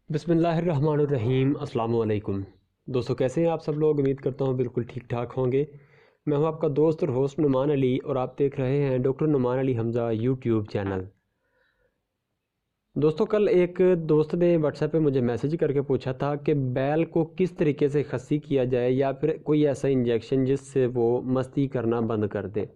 बिस्मिल्लाहिर्रहमानिर्रहीम। अस्सलाम वालेकुम दोस्तों, कैसे हैं आप सब लोग। उम्मीद करता हूँ बिल्कुल ठीक ठाक होंगे। मैं हूँ आपका दोस्त और होस्ट नुमान अली और आप देख रहे हैं doctor Numan Ali Hamza YouTube channel. दोस्तों, कल एक दोस्त ने व्हाट्सएप पे मुझे मैसेज करके पूछा था कि बैल को किस तरीके से खस्सी किया जाए या फिर कोई ऐसा इंजेक्शन जिससे वो मस्ती करना बंद कर दे।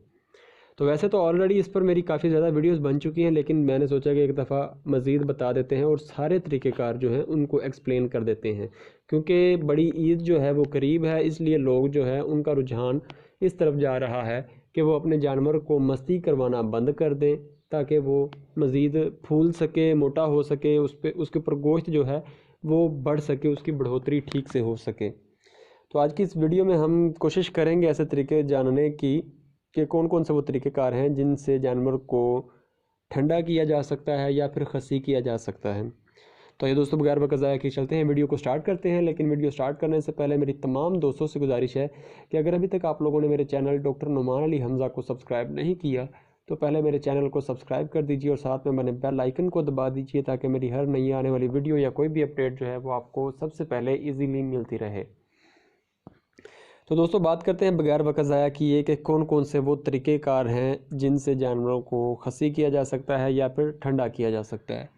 तो वैसे तो ऑलरेडी इस पर मेरी काफ़ी ज़्यादा वीडियोस बन चुकी हैं, लेकिन मैंने सोचा कि एक दफ़ा मज़ीद बता देते हैं और सारे तरीक़ेकार जो हैं उनको एक्सप्लेन कर देते हैं, क्योंकि बड़ी ईद जो है वो करीब है। इसलिए लोग जो है उनका रुझान इस तरफ जा रहा है कि वो अपने जानवर को मस्ती करवाना बंद कर दें ताकि वो मज़ीद फूल सके, मोटा हो सके, उसके ऊपर गोश्त जो है वो बढ़ सके, उसकी बढ़ोतरी ठीक से हो सके। तो आज की इस वीडियो में हम कोशिश करेंगे ऐसे तरीके जानने की कि कौन कौन से वो तरीक़ेकार हैं जिनसे जानवर को ठंडा किया जा सकता है या फिर खस्सी किया जा सकता है। तो ये दोस्तों, बगैर वक्त ज़ाया किए चलते हैं, वीडियो को स्टार्ट करते हैं। लेकिन वीडियो स्टार्ट करने से पहले मेरी तमाम दोस्तों से गुजारिश है कि अगर अभी तक आप लोगों ने मेरे चैनल डॉक्टर नुमान अली हमज़ा को सब्सक्राइब नहीं किया तो पहले मेरे चैनल को सब्सक्राइब कर दीजिए और साथ में बने बेल आइकन को दबा दीजिए ताकि मेरी हर नई आने वाली वीडियो या कोई भी अपडेट जो है वो आपको सबसे पहले ईजीली मिलती रहे। तो दोस्तों, बात करते हैं बगैर वक्त ज़ाया किए कि कौन कौन से वो तरीक़ेकार हैं जिनसे जानवरों को खस्सी किया जा सकता है या फिर ठंडा किया जा सकता है।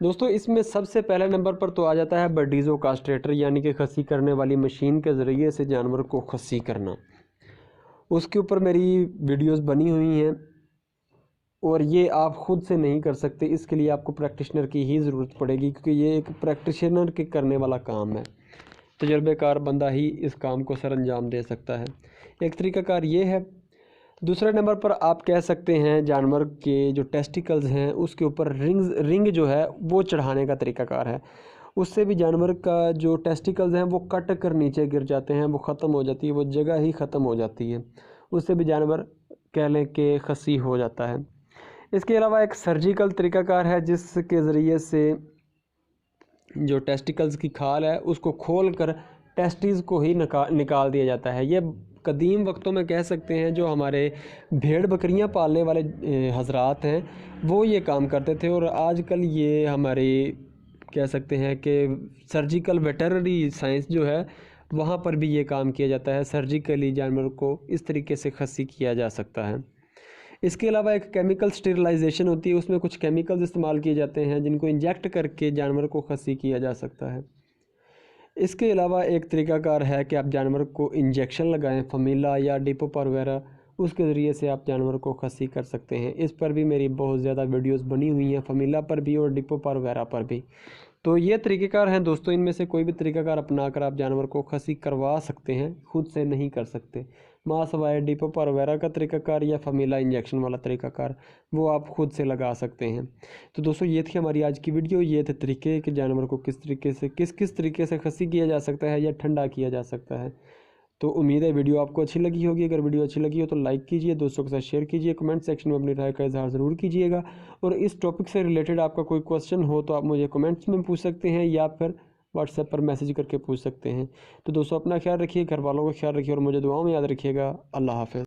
दोस्तों, इसमें सबसे पहले नंबर पर तो आ जाता है बर्डीज़ो कास्ट्रेटर, यानी कि खस्सी करने वाली मशीन के ज़रिए से जानवर को खस्सी करना। उसके ऊपर मेरी वीडियोस बनी हुई हैं और ये आप ख़ुद से नहीं कर सकते, इसके लिए आपको प्रैक्टिशनर की ही ज़रूरत पड़ेगी, क्योंकि ये एक प्रैक्टिशनर के करने वाला काम है। तजर्बेकार बंदा ही इस काम को सर अंजाम दे सकता है। एक तरीक़ाकार ये है। दूसरे नंबर पर आप कह सकते हैं जानवर के जो टेस्टिकल्स हैं उसके ऊपर रिंग जो है वो चढ़ाने का तरीक़ाकार है। उससे भी जानवर का जो टेस्टिकल्स हैं वो कट कर नीचे गिर जाते हैं, वो ख़त्म हो जाती है, वो जगह ही ख़त्म हो जाती है। उससे भी जानवर कह लें कि खस्सी हो जाता है। इसके अलावा एक सर्जिकल तरीक़ाकार है जिसके ज़रिए से जो टेस्टिकल्स की खाल है उसको खोल कर टेस्टिस को ही निकाल दिया जाता है। ये कदीम वक्तों में कह सकते हैं जो हमारे भेड़ बकरियां पालने वाले हजरात हैं वो ये काम करते थे, और आजकल ये हमारे कह सकते हैं कि सर्जिकल वेटरनरी साइंस जो है वहाँ पर भी ये काम किया जाता है। सर्जिकली जानवर को इस तरीके से खस्सी किया जा सकता है। इसके अलावा एक केमिकल स्टेरिलाइजेशन होती है, उसमें कुछ केमिकल्स इस्तेमाल किए जाते हैं जिनको इंजेक्ट करके जानवर को खस्सी किया जा सकता है। इसके अलावा एक तरीक़ाकार है कि आप जानवर को इंजेक्शन लगाएं, फमीला या डिपोपर वगैरह, उसके ज़रिए से आप जानवर को खस्सी कर सकते हैं। इस पर भी मेरी बहुत ज़्यादा वीडियोस बनी हुई हैं, फमीला पर भी और डिपोपर वगैरह पर भी। तो ये तरीक़ेकार हैं दोस्तों, इनमें से कोई भी तरीक़ाकार अपना कर आप जानवर को खस्सी करवा सकते हैं, खुद से नहीं कर सकते। सवाए डिपोपर वगैरह का तरीक़ाकार या फमीला इंजेक्शन वाला तरीक़ाकार वो आप खुद से लगा सकते हैं। तो दोस्तों, ये थी हमारी आज की वीडियो। ये थे तरीके कि जानवर को किस तरीके से किस तरीके से खस्सी किया जा सकता है या ठंडा किया जा सकता है। तो उम्मीद है वीडियो आपको अच्छी लगी होगी। अगर वीडियो अच्छी लगी हो तो लाइक कीजिए, दोस्तों के साथ शेयर कीजिए, कमेंट सेक्शन में अपनी राय का इजहार ज़रूर कीजिएगा। और इस टॉपिक से रिलेटेड आपका कोई क्वेश्चन हो तो आप मुझे कमेंट्स में पूछ सकते हैं या फिर व्हाट्सएप पर मैसेज करके पूछ सकते हैं। तो दोस्तों, अपना ख्याल रखिए, घर वालों का ख्याल रखिए और मुझे दुआओं में याद रखिएगा। अल्लाह हाफ़िज़।